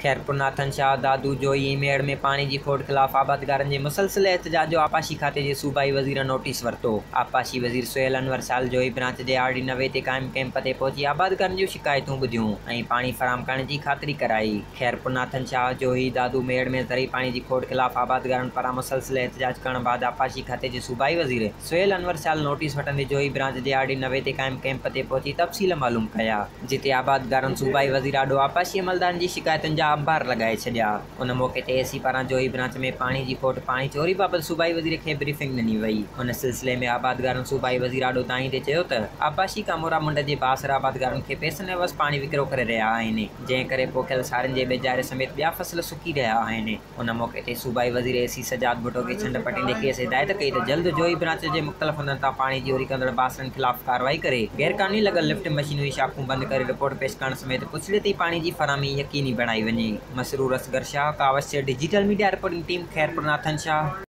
खैरपुर नाथन शाह दादू जोई मेड़ में पानी की खोट खिलाफ आबादगारनि जे मुसलसिल एहतजाज जो आपाशी खाते के सूबाई वज़ीर नोटिस वरतो। आपाशी वज़ीर सुहेल अनवर साल जोई ब्रांच के RD 90 ते कायम कैंप ते पहुंची आबादगारनि जूं शिकायतूं ॿुधियूं ऐं पानी फराहम करण की खातरी कराई। खैरपुर नाथन शाह जोई दादू मेड़ में ज़री पानी की खोट खिलाफ आबादगारनि पारां मुसलसिल एहतजाज करण बाद आपाशी खाते के सूबाई वज़ीर सुहेल अनवर साल नोटिस वठंदे जोई ब्रांच के RD 90 ते कायम कैंप ते पहुंची तफ़सील मालूम कया, जिते आबादगारनि सूबाई वज़ीर आडो आपाशी अमलदारनि जी शिकायतुनि जा आभार लगाए छॾिया। उन मौके ते AC पारां जोई ब्रांच में पानी की खोट पानी चोरी बाबत सूबाई वज़ीर खे ब्रीफिंग ॾिनी वई। उन सिलसिले में आबादगारनि सूबाई वज़ीर आडो ताईं ते चयो त आपाशी कामोरा मुंड जे बासर आबादगारनि खे पैसनि एवज़ पानी विकिरो करे रहिया आहिनि, जंहिं करे पोखियल साड़ियुनि जे बेजारे समेत ॿिया फसल सुकी रहिया आहिनि। उन मौके ते सूबाई वज़ीर AC सजाद भुट्टो खे छंड पटींदे खेसि हिदायत कई त जल्द जोई ब्रांच जे मुख़्तलिफ़ हंधनि तां पानी चोरी कंदड़ बासरनि ख़िलाफ़ कार्रवाई करे गैरकानूनी लॻल लिफ्ट मशीनूं जी शाखूं बंदि करे रिपोर्ट पेश करण समेत पुछड़ेती पानी की फराहमी यकीनी बणाई वञे। Masroor Asghar Shah, Kawish digital media reporting team, Khairpur Nathan Shah.